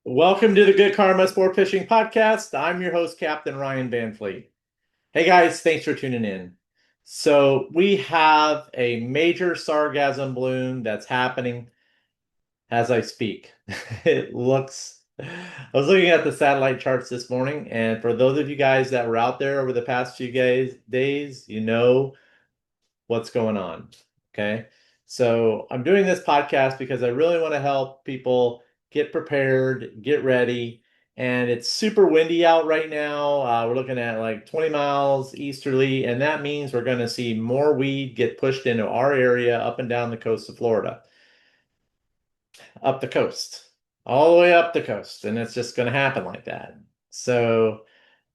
Welcome to the Good Karma Sport Fishing Podcast. I'm your host, Captain Ryan Van Fleet. Hey guys, thanks for tuning in. So we have a major sargassum bloom that's happening as I speak. It looks, I was looking at the satellite charts this morning, and for those of you guys that were out there over the past few days, you know what's going on. Okay. So I'm doing this podcast because I really want to help people get prepared, get ready. And it's super windy out right now. We're looking at like 20 miles easterly, and that means we're going to see more weed get pushed into our area up and down the coast of Florida, up the coast, all the way up the coast. And it's just going to happen like that. So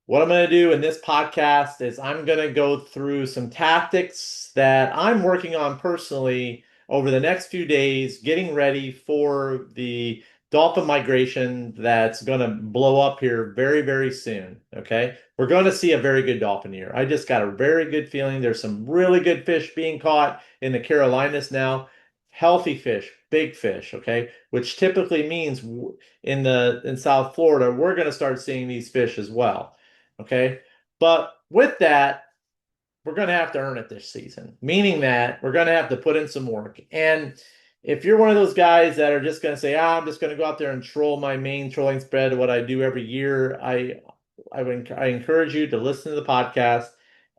what I'm going to do in this podcast is I'm going to go through some tactics that I'm working on personally over the next few days, getting ready for the dolphin migration that's going to blow up here very, very soon. Okay. We're going to see a very good dolphin year. I just got a very good feeling. There's some really good fish being caught in the Carolinas now. Healthy fish, big fish, okay, which typically means in South Florida, we're going to start seeing these fish as well. Okay. But with that, we're going to have to earn it this season, meaning that we're going to have to put in some work. And if you're one of those guys that are just going to say, I'm just going to go out there and troll my main trolling spread, what I do every year, I encourage you to listen to the podcast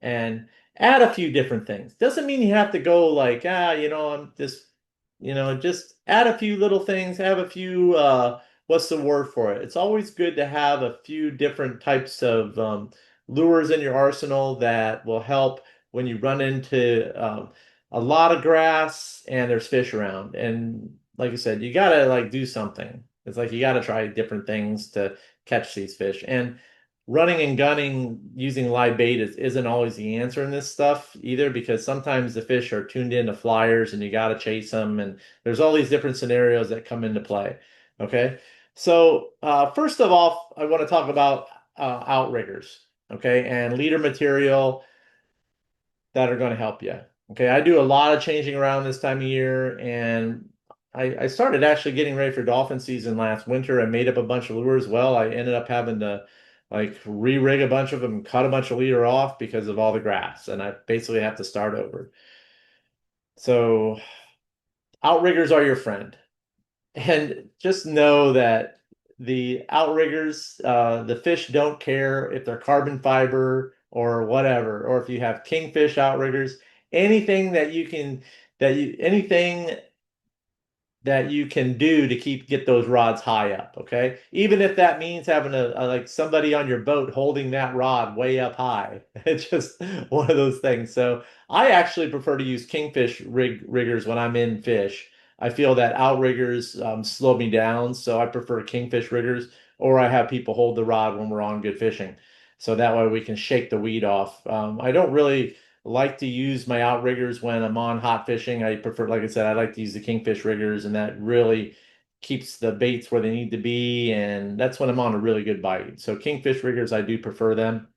and add a few different things. Doesn't mean you have to go like, I'm just, just add a few little things, have a few, what's the word for it? It's always good to have a few different types of lures in your arsenal that will help when you run into a lot of grass and there's fish around. And like I said, you gotta like do something. It's like you gotta try different things to catch these fish. And running and gunning using live bait isn't always the answer in this stuff either, because sometimes the fish are tuned into flyers and you gotta chase them. And there's all these different scenarios that come into play. Okay. So first of all, I want to talk about outriggers, okay, and leader material that are going to help you. Okay, I do a lot of changing around this time of year, and I started actually getting ready for dolphin season last winter. I made up a bunch of lures. Well, I ended up having to like re-rig a bunch of them, cut a bunch of leader off because of all the grass, and I basically have to start over. So outriggers are your friend. And just know that the outriggers, the fish don't care if they're carbon fiber or whatever, or if you have kingfish outriggers, anything anything that you can do to get those rods high up, okay? Even if that means having like somebody on your boat holding that rod way up high. It's just one of those things. So I actually prefer to use kingfish riggers when I'm in fish. I feel that outriggers slow me down, so I prefer kingfish riggers, or I have people hold the rod when we're on good fishing. So that way we can shake the weed off. I don't really like to use my outriggers when I'm on hot fishing. I prefer, like I said, I like to use the kingfish riggers, and that really keeps the baits where they need to be. And that's when I'm on a really good bite. So kingfish riggers, I do prefer them.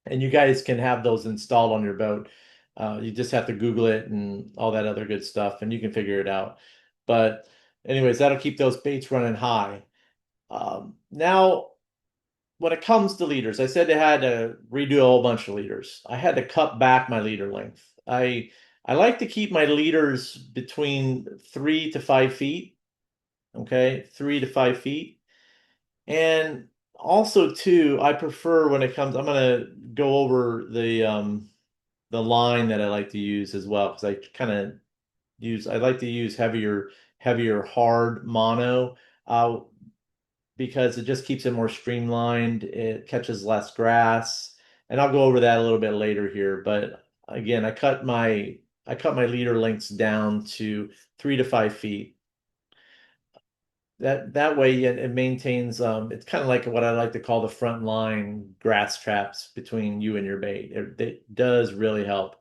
And you guys can have those installed on your boat. You just have to Google it and all that other good stuff, and you can figure it out. But anyways, that'll keep those baits running high. Now when it comes to leaders, I said I had to redo a whole bunch of leaders. I had to cut back my leader length. I like to keep my leaders between 3 to 5 feet. Okay, 3 to 5 feet. And also too, I prefer when it comes, I'm gonna go over the line that I like to use as well, because I like to use heavier hard mono. Because it just keeps it more streamlined. It catches less grass, and I'll go over that a little bit later here. But again, I cut my leader lengths down to 3 to 5 feet. That way it maintains it's kind of like what I like to call the front line grass traps between you and your bait. It does really help.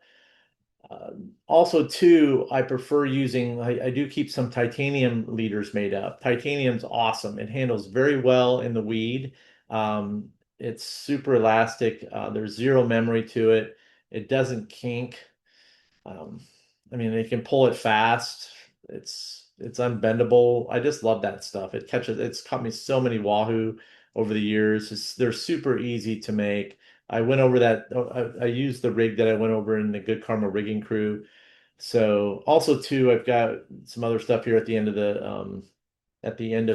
Also, too, I prefer using, I do keep some titanium leaders made up. Titanium's awesome. It handles very well in the weed. It's super elastic. There's zero memory to it. It doesn't kink. Um, I mean, they can pull it fast. it's unbendable. I just love that stuff. It's caught me so many wahoo over the years. They're super easy to make. I went over that. I used the rig that I went over in the Good Karma rigging crew. So also too, I've got some other stuff here at the end of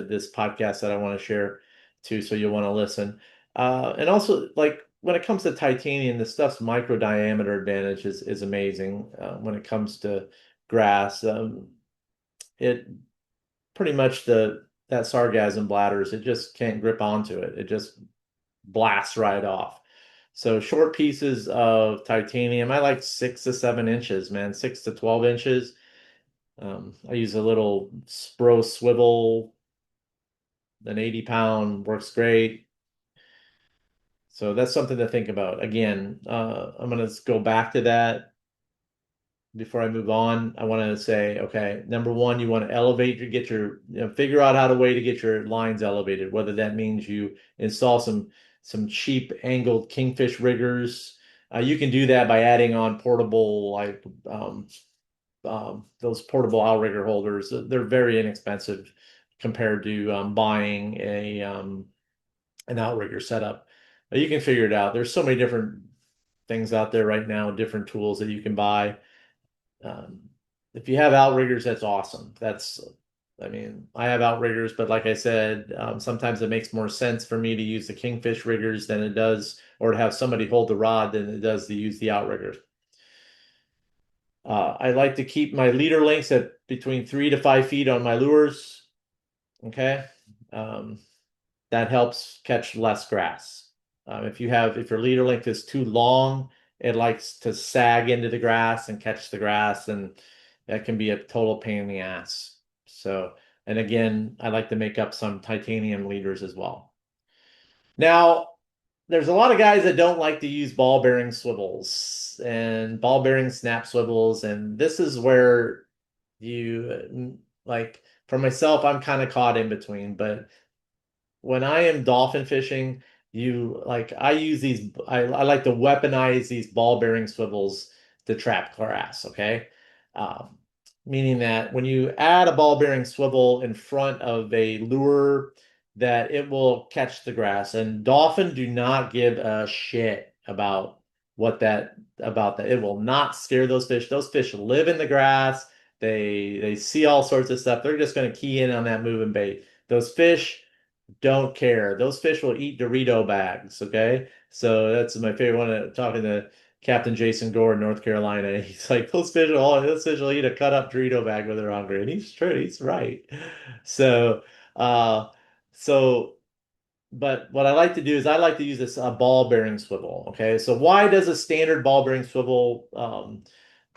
this podcast that I want to share too, so you'll want to listen. And also, like when it comes to titanium, the stuff's micro diameter advantage is amazing when it comes to grass. It pretty much the that sargassum bladders, it just can't grip onto it. It just blasts right off. So short pieces of titanium, I like 6 to 7 inches, man, 6 to 12 inches. I use a little Spro swivel, an 80 pound works great. So that's something to think about. Again, I'm going to go back to that before I move on. I want to say, okay, number one, you want to figure out how to way to get your lines elevated, whether that means you install some cheap angled kingfish riggers. You can do that by adding on portable those portable outrigger holders. They're very inexpensive compared to buying an outrigger setup. You can figure it out. There's so many different things out there right now, different tools that you can buy. Um, if you have outriggers, that's awesome. I mean, I have outriggers, but like I said, sometimes it makes more sense for me to use the kingfish riggers than it does, or to have somebody hold the rod than it does to use the outriggers. I like to keep my leader lengths at between 3 to 5 feet on my lures. Okay. Um, that helps catch less grass. If your leader length is too long, it likes to sag into the grass and catch the grass, and that can be a total pain in the ass. So, and again, I like to make up some titanium leaders as well. Now, there's a lot of guys that don't like to use ball bearing swivels and ball bearing snap swivels, and this is where like for myself, I'm kind of caught in between, but when I am dolphin fishing, I like to weaponize these ball bearing swivels to trap grass, okay? Um, Meaning that when you add a ball bearing swivel in front of a lure, that it will catch the grass. And dolphin do not give a shit about that. It will not scare those fish. Those fish live in the grass. They see all sorts of stuff. They're just going to key in on that moving bait. Those fish don't care. Those fish will eat Dorito bags. Okay, so that's my favorite one. Talking to Captain Jason Gore in North Carolina, he's like, those fish will eat a cut up Dorito bag when they're hungry, and he's true. He's right. So, uh, so. But what I like to do is I like to use this ball bearing swivel. Okay, so why does a standard ball bearing swivel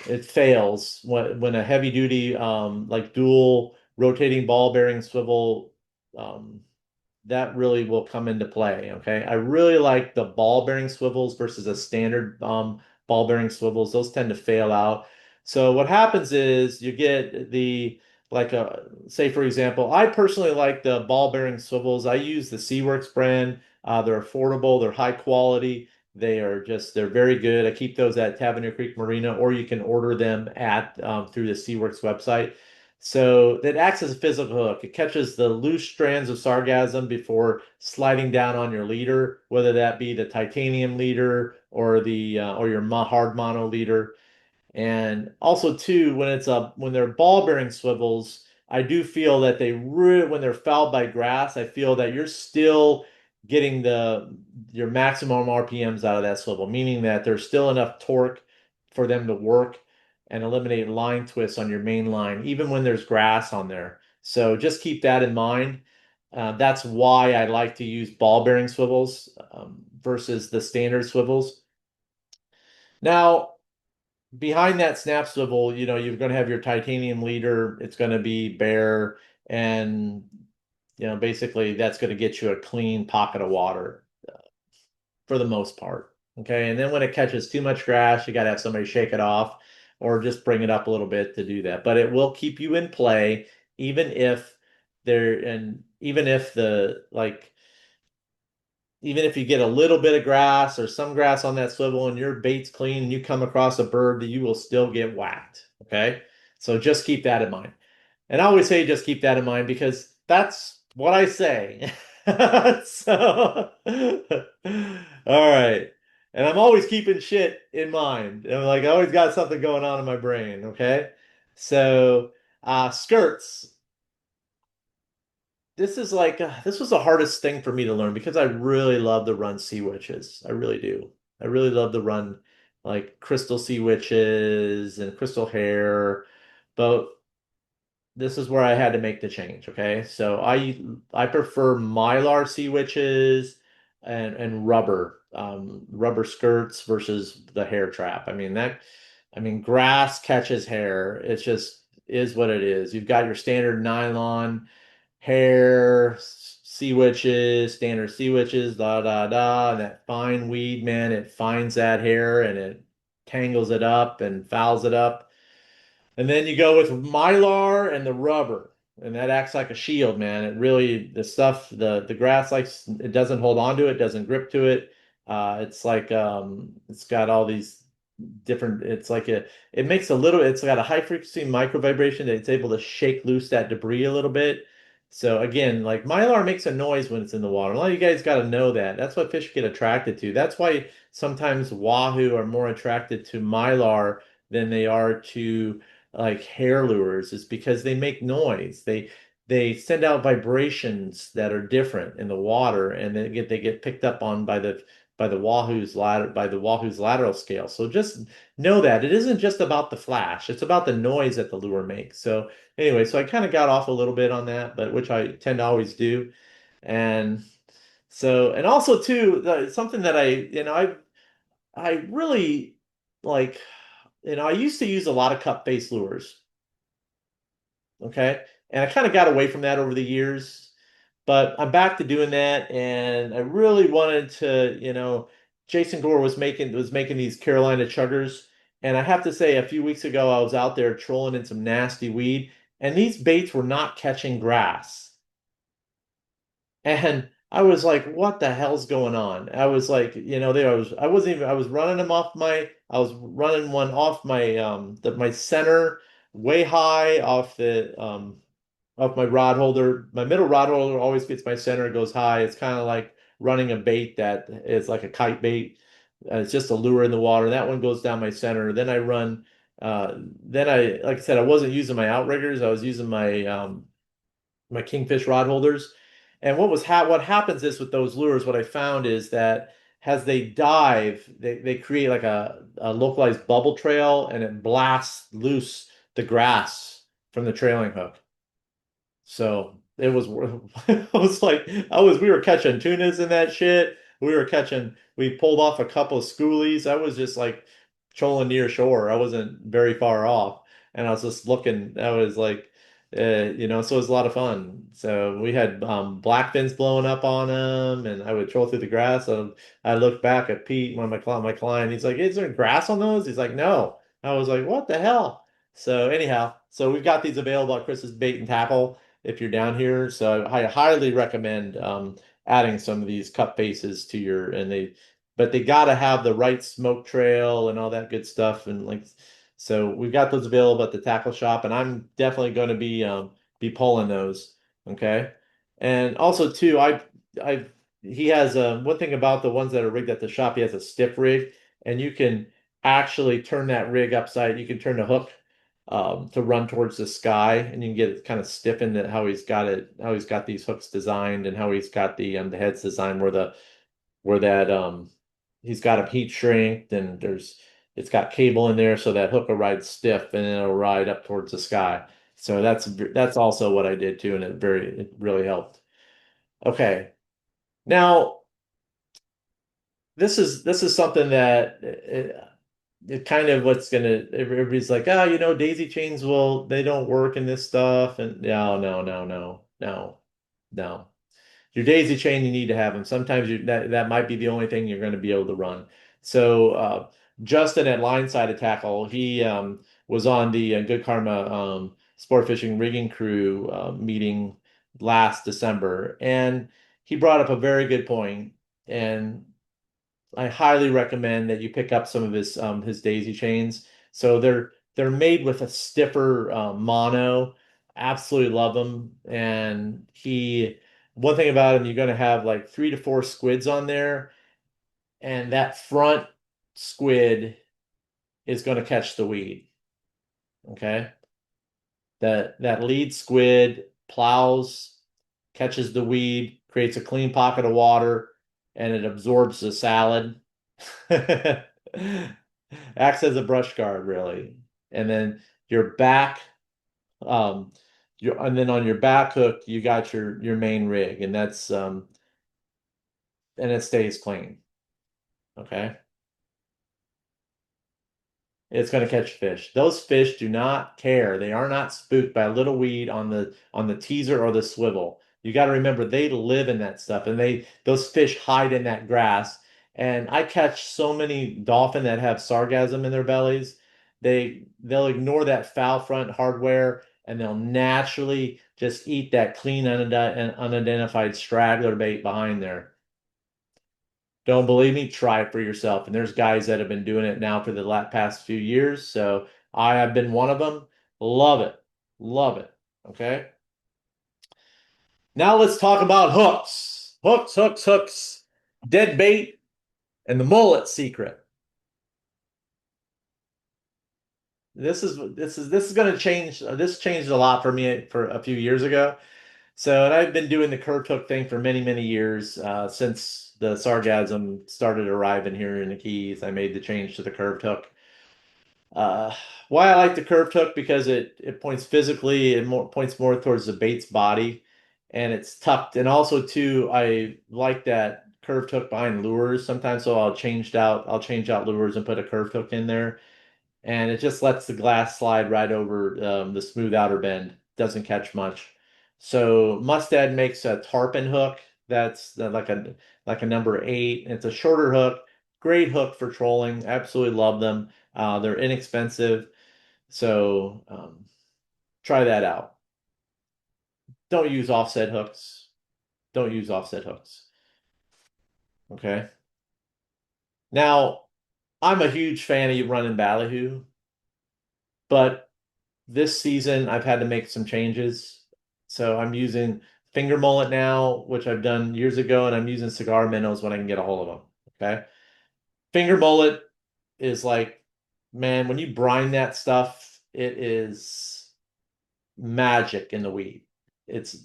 it fails when a heavy duty like dual rotating ball bearing swivel um, that really will come into play. Okay. I really like the ball bearing swivels versus a standard ball bearing swivels. Those tend to fail out. So what happens is you get say for example, I personally like the ball bearing swivels. I use the Seaworks brand. They're affordable, they're high quality. They're very good. I keep those at Tavernier Creek Marina, or you can order them at through the Seaworks website. So that acts as a physical hook. It catches the loose strands of sargassum before sliding down on your leader, whether that be the titanium leader or the or your hard mono leader. And also too, when they're ball bearing swivels, I do feel that when they're fouled by grass, I feel that you're still getting your maximum RPMs out of that swivel, meaning that there's still enough torque for them to work and eliminate line twists on your main line, even when there's grass on there. So just keep that in mind. That's why I like to use ball bearing swivels versus the standard swivels. Now, behind that snap swivel, you're going to have your titanium leader. It's going to be bare, and basically that's going to get you a clean pocket of water for the most part. Okay, and then when it catches too much grass, you got to have somebody shake it off, or just bring it up a little bit to do that. But it will keep you in play, even if even if even if you get a little bit of grass or some grass on that swivel and your bait's clean and you come across a bird, you will still get whacked. Okay. So just keep that in mind. And I always say just keep that in mind because that's what I say. So, all right. And I'm always keeping shit in mind. I'm like, I always got something going on in my brain. Okay. So, skirts. This was the hardest thing for me to learn because I really love to run sea witches. I really do. I really love to run like crystal sea witches and crystal hair. But this is where I had to make the change. Okay, so I prefer mylar sea witches and rubber skirts versus the hair trap. I mean grass catches hair. It's just is what it is. You've got your standard nylon hair sea witches, standard sea witches, da da da, and that fine weed man, it finds that hair and it tangles it up and fouls it up. And then you go with mylar and the rubber, and that acts like a shield, man. It really the stuff the grass likes it doesn't hold on to it, doesn't grip to it. It's like it's got all these different. It's like it makes a little. It's got a high frequency micro vibration that it's able to shake loose that debris a little bit. So again, like mylar makes a noise when it's in the water. A lot of you guys got to know that. That's what fish get attracted to. That's why sometimes wahoo are more attracted to mylar than they are to like hair lures is because they make noise. They send out vibrations that are different in the water, and they get picked up on by the wahoo's lateral scale. So just know that it isn't just about the flash; it's about the noise that the lure makes. So anyway, so I kind of got off a little bit on that, but which I tend to always do, and so and also too something that I really like. I used to use a lot of cup face lures. Okay. And I kind of got away from that over the years, but I'm back to doing that. And I really wanted to, Jason Gore was making these Carolina chuggers. And I have to say, a few weeks ago, I was out there trolling in some nasty weed, and these baits were not catching grass. And I was like, what the hell's going on? I was like, I wasn't even, I was running one off my center way high off my rod holder. My middle rod holder always gets my center, goes high. It's kind of like running a bait that is like a kite bait. It's just a lure in the water. That one goes down my center. Then like I said, I wasn't using my outriggers. I was using my kingfish rod holders. And what happens is with those lures, what I found is that as they dive, they create like a localized bubble trail and it blasts loose the grass from the trailing hook. So it was, it was like we were catching tunas in that shit. We pulled off a couple of schoolies. I was just like trolling near shore. I wasn't very far off. And I was just looking, I was like, so it was a lot of fun. So we had blackfins blowing up on them, and I would troll through the grass. And I looked back at Pete, one of my client. He's like, "Is there grass on those?" He's like, "No." I was like, "What the hell?" So anyhow, so we've got these available at Chris's Bait and Tackle if you're down here. So I highly recommend adding some of these cut faces to but they got to have the right smoke trail and all that good stuff. And like, so we've got those available at the tackle shop, and I'm definitely going to be pulling those. Okay. And also too, I he has one thing about the ones that are rigged at the shop, he has a stiff rig, and you can actually turn that rig upside. You can turn the hook to run towards the sky, and you can get it kind of stiffened at how he's got these hooks designed, and how he's got the heads designed where that he's got them heat shrinked, and it's got cable in there so that hook will ride stiff and it'll ride up towards the sky. So that's also what I did too, and it really helped. Okay, now this is something that it kind of what's gonna everybody's like, oh, daisy chains they don't work in this stuff, and no. Your daisy chain, you need to have them. Sometimes that might be the only thing you're going to be able to run. So Justin at Line Side Tackle, he was on the Good Karma Sport Fishing Rigging Crew meeting last December, and he brought up a very good point, and I highly recommend that you pick up some of his daisy chains. So they're made with a stiffer mono. Absolutely love him. And one thing about him, you're going to have like 3 to 4 squids on there, and that front squid is going to catch the weed. Okay. That lead squid plows, catches the weed, creates a clean pocket of water, and it absorbs the salad. Acts as a brush guard, really. And then your back, and then on your back hook, you got your main rig, and and it stays clean. Okay. It's going to catch fish. Those fish do not care. They are not spooked by a little weed on the teaser or the swivel. You got to remember they live in that stuff, and those fish hide in that grass. And I catch so many dolphin that have sargassum in their bellies. They'll ignore that foul front hardware, and they'll naturally just eat that clean unidentified straggler bait behind there. Don't believe me? Try it for yourself. And there's guys that have been doing it now for the past few years. So I have been one of them. Love it. Love it. Okay. Now let's talk about hooks. Hooks, hooks, hooks. Dead bait and the mullet secret. This is going to change. This changed a lot for me for a few years ago. So, and I've been doing the curved hook thing for many, many years, since the sargassum started arriving here in the Keys. I made the change to the curved hook. Uh, why I like the curved hook because it points physically, it points more towards the bait's body, and it's tucked. And also too, I like that curved hook behind lures. Sometimes so I'll change out lures and put a curved hook in there, and it just lets the glass slide right over the smooth outer bend. Doesn't catch much. So Mustad makes a tarpon hook that's like a number 8. It's a shorter hook, great hook for trolling. Absolutely love them. They're inexpensive, so try that out. Don't use offset hooks. Don't use offset hooks. Okay. Now, I'm a huge fan of running ballyhoo, but this season I've had to make some changes. So I'm using finger mullet now, which I've done years ago, and I'm using cigar minnows when I can get a hold of them. Okay. Finger mullet is like, man, when you brine that stuff, it is magic in the weed. It's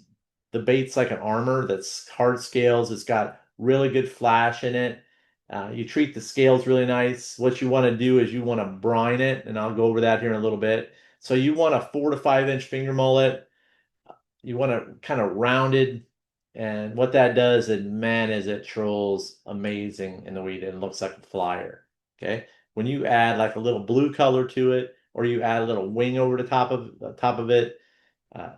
the bait's like an armor that's hard scales. It's got really good flash in it. You treat the scales really nice. What you want to do is you want to brine it, and I'll go over that here in a little bit. So you want a 4 to 5 inch finger mullet. You want to kind of rounded, and what that does, and man, is it trolls amazing in the weed and looks like a flyer. Okay, when you add like a little blue color to it, or you add a little wing over the top of it,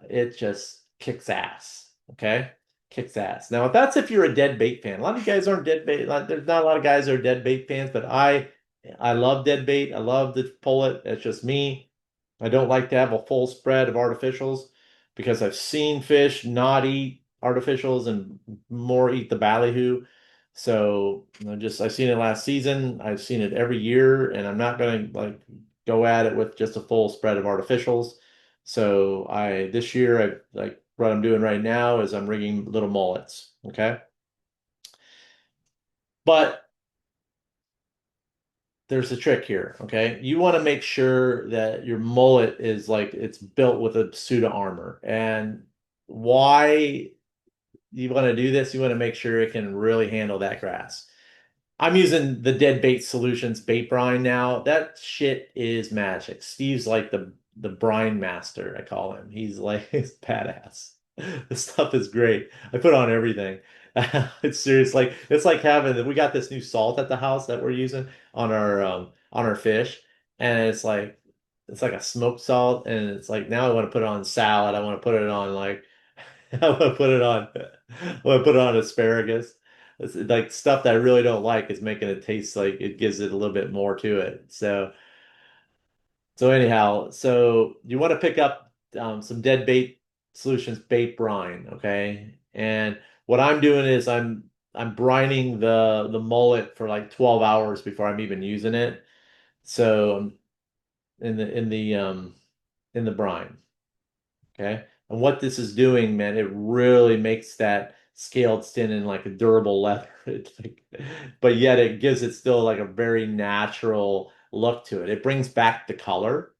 it just kicks ass. Okay, kicks ass. Now, if you're a dead bait fan, a lot of you guys aren't dead bait. There's not a lot of guys that are dead bait fans, but I love dead bait. I love to pull it. It's just me. I don't like to have a full spread of artificials because I've seen fish not eat artificials and more eat the ballyhoo. So I've seen it last season. I've seen it every year, and I'm not going to like go at it with just a full spread of artificials. So I this year I like what I'm doing right now is I'm rigging little mullets. Okay. But there's a trick here, okay? You want to make sure that your mullet is like it's built with a suit of armor. And why you want to do this, you want to make sure it can really handle that grass. I'm using the Dead Bait Solutions bait brine now. That shit is magic. Steve's like the brine master, I call him. He's like he's badass. This stuff is great. I put on everything. It's serious. Like it's like having we got this new salt at the house that we're using on our fish, and it's like a smoked salt, and it's like now I want to put it on salad. I want to put it on like I want to put it on I want to put it on asparagus. It's like stuff that I really don't like is making it taste like it gives it a little bit more to it. So anyhow, so you want to pick up some dead bait solutions bait brine, okay? And what I'm doing is I'm brining the mullet for like 12 hours before I'm even using it. So in the brine, Okay. And what this is doing, man, it really makes that scaled skin like a durable leather. But yet it gives it still like a very natural look to it. It brings back the color.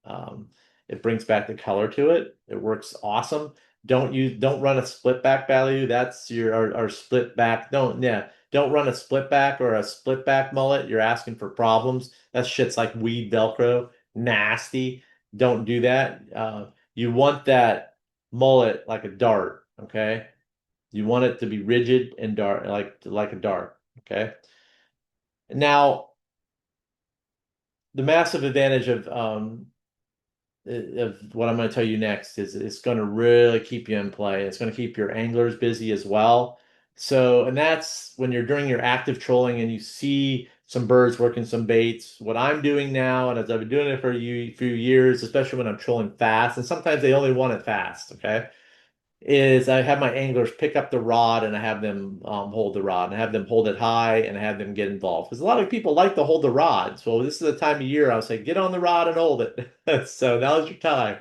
Um, it brings back the color to it. It works awesome. Don't run a split back value. That's your our split back. Don't run a split back or a split back mullet. You're asking for problems. That shit's like weed Velcro. Nasty. Don't do that. You want that mullet like a dart, okay? You want it to be rigid and dart, like a dart, okay? Now, the massive advantage of what I'm going to tell you next is it's going to really keep you in play. It's going to keep your anglers busy as well. So, and that's when you're doing your active trolling and you see some birds working some baits. What I'm doing now, and as I've been doing it for a few years, especially when I'm trolling fast, and sometimes they only want it fast, okay? Is I have my anglers pick up the rod and I have them hold the rod and I have them hold it high and I have them get involved because a lot of people like to hold the rod. So this is the time of year I'll say get on the rod and hold it. So now's your time.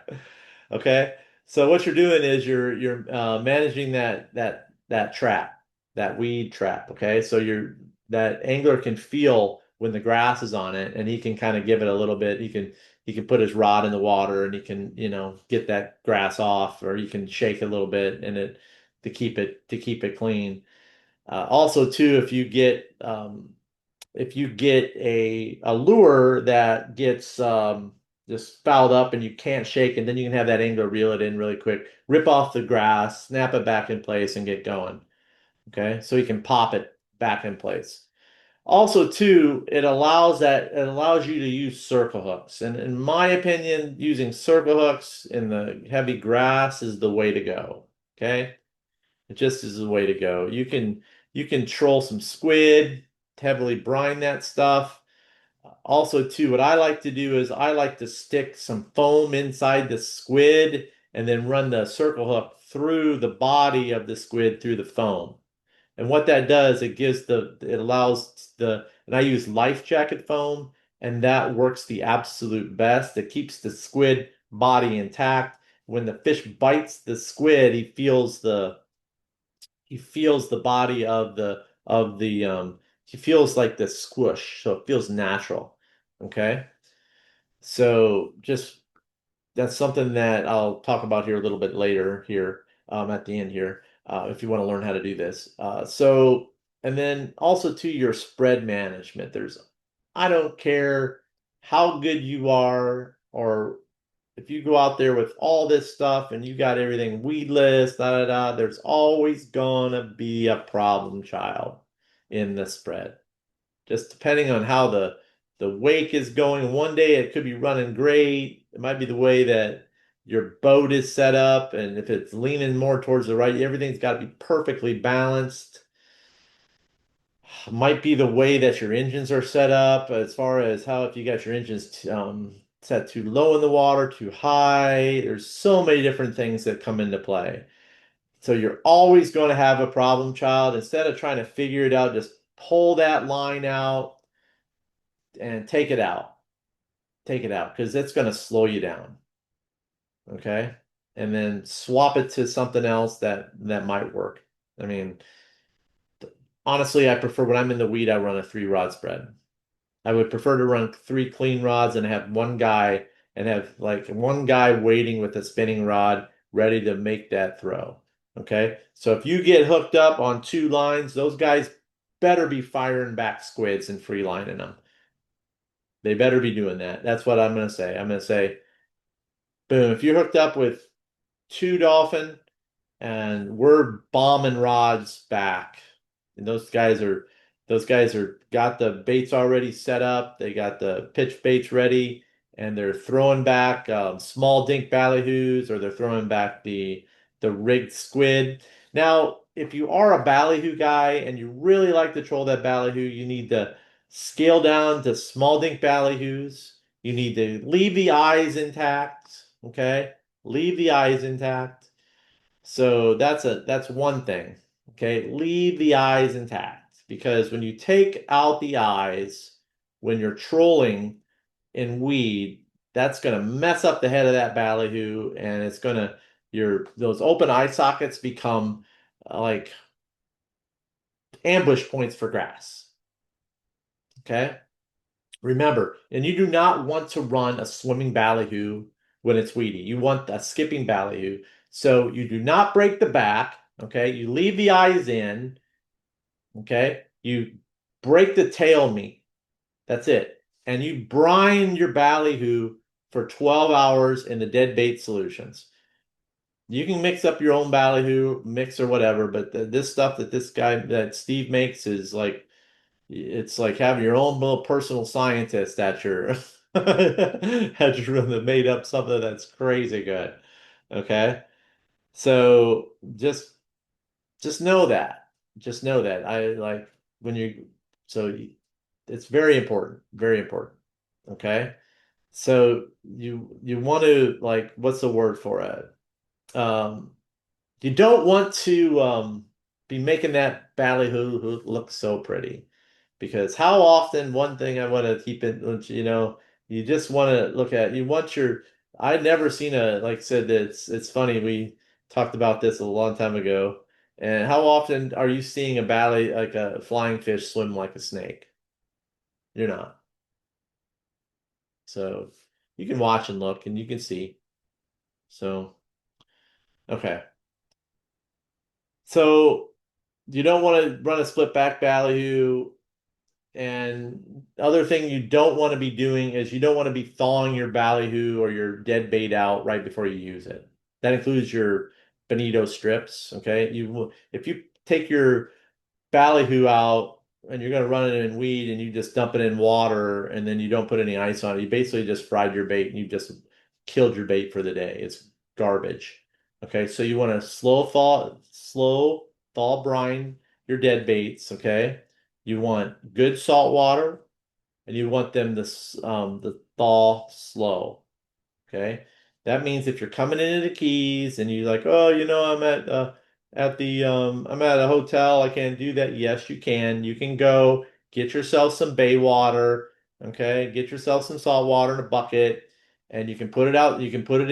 Okay. So what you're doing is you're managing that trap, that weed trap. Okay. So that angler can feel when the grass is on it, and he can kind of give it a little bit. He can put his rod in the water, and he can get that grass off, or you can shake a little bit and it to keep it clean. Also, too, if you get a lure that gets just fouled up and you can't shake it, then you can have that angler reel it in really quick, rip off the grass, snap it back in place, and get going. Okay, so you can pop it back in place. Also, too, it allows you to use circle hooks, and in my opinion, using circle hooks in the heavy grass is the way to go. Okay, it just is the way to go. You can troll some squid, heavily brine that stuff. Also, too, what I like to do is I like to stick some foam inside the squid and then run the circle hook through the body of the squid through the foam. And what that does, it allows and I use life jacket foam, and that works the absolute best. It keeps the squid body intact. When the fish bites the squid, he feels the body he feels like the squish, so it feels natural. Okay. So just that's something that I'll talk about here a little bit later here at the end here if you want to learn how to do this. And then also to your spread management, I don't care how good you are or if you go out there with all this stuff and you got everything weedless, da da da, there's always gonna be a problem child in the spread. Just depending on how the wake is going. One day it could be running great. It might be the way that your boat is set up, and if it's leaning more towards the right, everything's got to be perfectly balanced. Might be the way that your engines are set up, as far as how if you got your engines set too low in the water, too high. There's so many different things that come into play. So you're always going to have a problem child. Instead of trying to figure it out, just pull that line out and take it out. Take it out because it's going to slow you down. Okay. And then swap it to something else that might work. I mean, honestly, I prefer when I'm in the weed, I run a 3 rod spread. I would prefer to run 3 clean rods and have one guy waiting with a spinning rod ready to make that throw. Okay. So if you get hooked up on 2 lines, those guys better be firing back squids and free lining them. They better be doing that. That's what I'm going to say. I'm going to say, boom, if you're hooked up with 2 dolphin and we're bombing rods back, and those guys are got the baits already set up. They got the pitch baits ready, and they're throwing back small dink ballyhoos, or they're throwing back the rigged squid. Now, if you are a ballyhoo guy and you really like to troll that ballyhoo, you need to scale down to small dink ballyhoos. You need to leave the eyes intact. Okay, leave the eyes intact. So that's one thing. Okay, leave the eyes intact because when you take out the eyes when you're trolling in weed, that's going to mess up the head of that ballyhoo, and it's going to your those open eye sockets become like ambush points for grass. Okay? Remember, and you do not want to run a swimming ballyhoo when it's weedy. You want a skipping ballyhoo. So you do not break the back, okay? You leave the eyes in, okay? You break the tail meat. That's it. And you brine your ballyhoo for 12 hours in the dead bait solutions. You can mix up your own ballyhoo mix or whatever, but this stuff that this guy that Steve makes is like it's like having your own little personal scientist at your at your room that made up something that's crazy good. Okay? So just know that. Just know that. I like when you so it's very important, very important. Okay? So you want to like what's the word for it? You don't want to be making that ballyhoo look so pretty. Because how often, one thing I want to keep in, you just want to look at, you want your, I'd never seen like I said, that it's funny, we talked about this a long time ago. And how often are you seeing a like a flying fish swim like a snake? You're not. So you can watch and look and you can see. So, okay. So you don't want to run a split back ballyhoo. And other thing you don't want to be doing is you don't want to be thawing your ballyhoo or your dead bait out right before you use it. That includes your bonito strips. Okay, if you take your ballyhoo out and you're going to run it in weed and you just dump it in water and then you don't put any ice on it, you basically just fried your bait and you just killed your bait for the day. It's garbage. Okay, so you want to slow thaw brine your dead baits. Okay, you want good salt water and you want them to thaw slow. Okay. That means if you're coming into the Keys and you're like, oh, I'm at a hotel, I can't do that. Yes, you can. You can go get yourself some bay water, okay? Get yourself some salt water in a bucket, and you can put it out. You can put it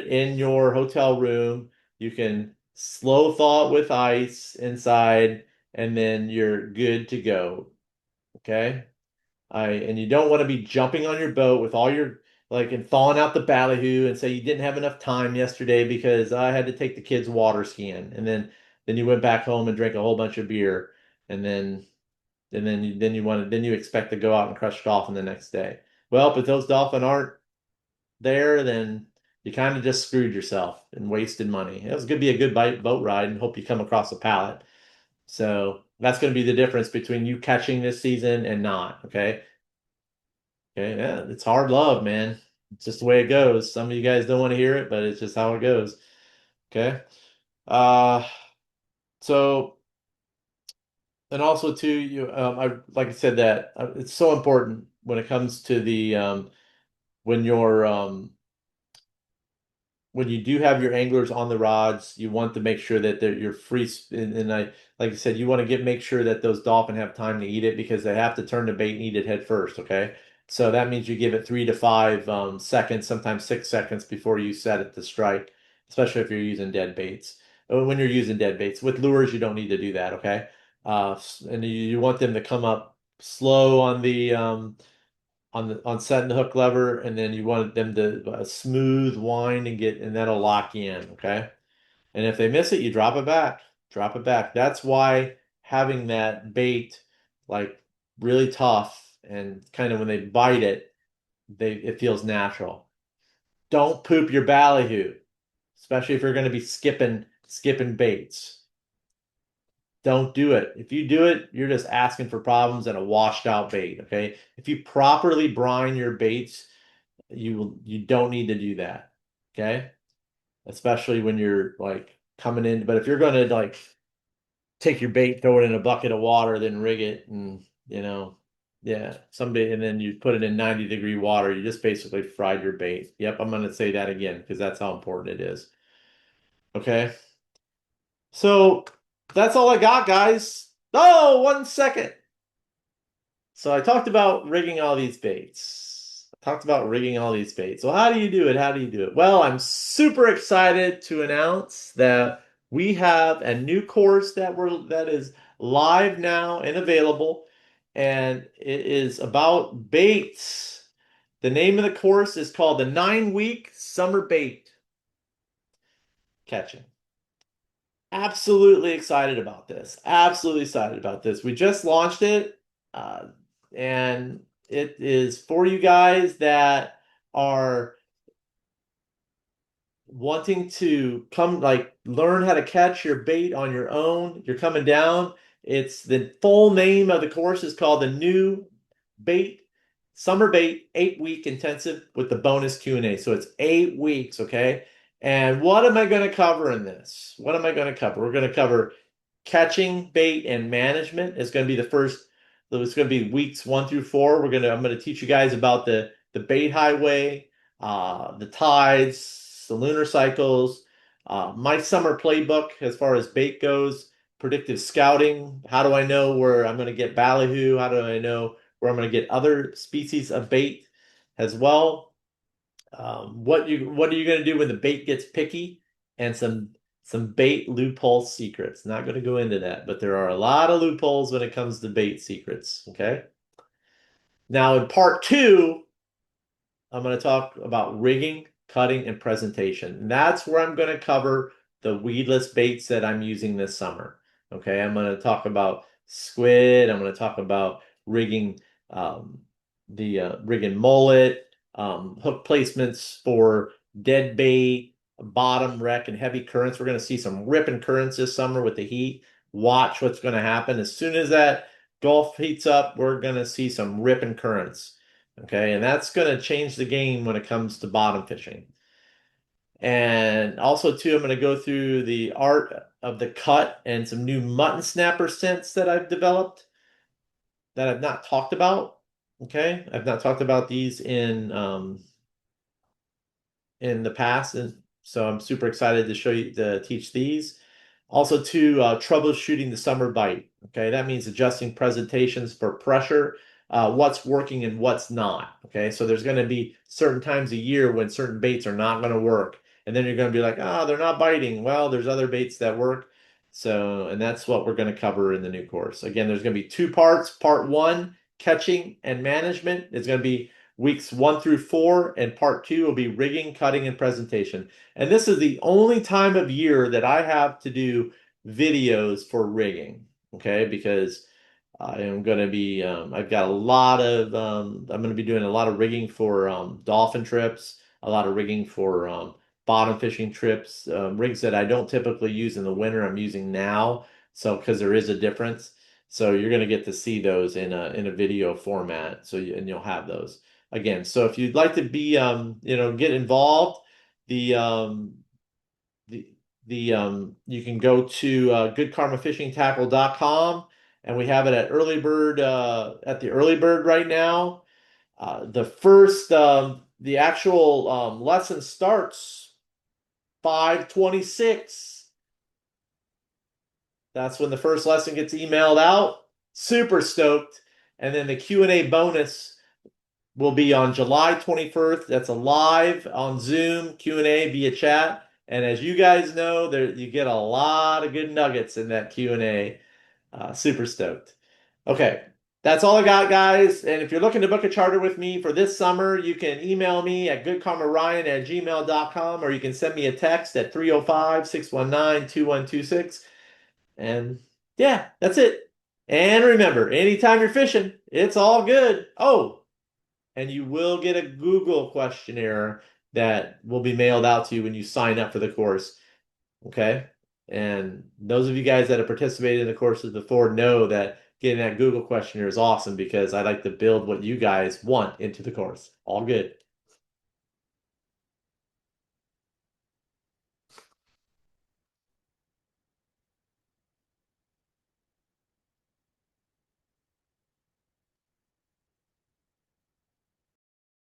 in your hotel room. You can slow thaw it with ice inside, and then you're good to go. Okay? And you don't want to be jumping on your boat with all your like and thawing out the ballyhoo and say you didn't have enough time yesterday because I had to take the kids water skiing, and then you went back home and drank a whole bunch of beer, and then you expect to go out and crush dolphin the next day. Well, if those dolphin aren't there, then you kind of just screwed yourself and wasted money. It was going to be a good boat ride and hope you come across a pallet. So that's going to be the difference between you catching this season and not. Okay. Okay, yeah, it's hard love, man. It's just the way it goes. Some of you guys don't want to hear it, but it's just how it goes. Okay. Uh, so and also too, I like I said that it's so important when it comes to the when you're when you do have your anglers on the rods, you want to make sure that you're free. And I, like I said, you want to make sure that those dolphin have time to eat it because they have to turn the bait and eat it head first. Okay. So that means you give it 3 to 5 seconds, sometimes 6 seconds before you set it to strike, especially if you're using dead baits. When you're using dead baits with lures, you don't need to do that. Okay. And you want them to come up slow on setting the hook lever, and then you want them to smooth wind and that'll lock you in, okay? And if they miss it, you drop it back. Drop it back. That's why having that bait like really tough and kind of when they bite it, it feels natural. Don't poop your ballyhoo, especially if you're going to be skipping baits. Don't do it. If you do it, you're just asking for problems and a washed out bait, okay? If you properly brine your baits, you don't need to do that. Okay? Especially when you're like coming in. But if you're gonna like take your bait, throw it in a bucket of water, then rig it and yeah, somebody and then you put it in 90-degree water, you just basically fried your bait. Yep, I'm gonna say that again because that's how important it is. Okay. So that's all I got, guys. Oh, 1 second. So I talked about rigging all these baits. talked about rigging all these baits. So how do you do it? How do you do it? Well, I'm super excited to announce that we have a new course that is live now and available, and it is about baits. The name of the course is called the 9-week summer bait catching. Absolutely excited about this. Absolutely excited about this. We just launched it, uh, and it is for you guys that are wanting to come, like, learn how to catch your bait on your own. You're coming down. It's the full name of the course is called the New Bait Summer Bait 8-week intensive with the bonus Q&A. So it's 8 weeks, okay? And what am I going to cover in this? What am I going to cover? We're going to cover catching bait and management. It's going to be the first. It's going to be weeks 1 through 4. I'm going to teach you guys about the bait highway, the tides, the lunar cycles, my summer playbook as far as bait goes, predictive scouting. How do I know where I'm going to get ballyhoo? How do I know where I'm going to get other species of bait as well? What are you going to do when the bait gets picky, and some bait loophole secrets. Not going to go into that, but there are a lot of loopholes when it comes to bait secrets. Okay. Now in part 2, I'm going to talk about rigging, cutting, and presentation. And that's where I'm going to cover the weedless baits that I'm using this summer. Okay, I'm going to talk about squid. I'm going to talk about rigging the rigging mullet, hook placements for dead bait, bottom wreck, and heavy currents. We're going to see some ripping currents this summer with the heat. Watch what's going to happen. As soon as that Gulf heats up, we're going to see some ripping currents. Okay, and that's going to change the game when it comes to bottom fishing. And also, too, I'm going to go through the art of the cut and some new mutton snapper scents that I've developed that I've not talked about. Okay, I've not talked about these in the past, and so I'm super excited to teach these. Also, to troubleshooting the summer bite. Okay, that means adjusting presentations for pressure, what's working and what's not. Okay, so there's going to be certain times a year when certain baits are not going to work, and then you're going to be like, oh, they're not biting. Well, there's other baits that work. So, and that's what we're going to cover in the new course. Again, there's going to be 2 parts. Part 1, catching and management, is going to be weeks 1 through 4, and part 2 will be rigging, cutting, and presentation. And this is the only time of year that I have to do videos for rigging, okay? Because I am going to be, I've got a lot of, I'm going to be doing a lot of rigging for dolphin trips, a lot of rigging for bottom fishing trips, rigs that I don't typically use in the winter, I'm using now. So, because there is a difference. So you're going to get to see those in a video format. So and you'll have those again. So if you'd like to be, get involved, the you can go to goodkarmafishingtackle.com, and we have it at early bird at the early bird right now. The actual lesson starts 5/26. That's when the first lesson gets emailed out. Super stoked. And then the Q&A bonus will be on July 21st. That's a live on Zoom Q&A via chat. And as you guys know, you get a lot of good nuggets in that Q&A. Super stoked. Okay, that's all I got, guys. And if you're looking to book a charter with me for this summer, you can email me at goodkarmaryan@gmail.com, or you can send me a text at 305-619-2126. And yeah, that's it. And remember, anytime you're fishing, it's all good. Oh, and you will get a Google questionnaire that will be mailed out to you when you sign up for the course. Okay? And those of you guys that have participated in the courses before know that getting that Google questionnaire is awesome, because I like to build what you guys want into the course. All good.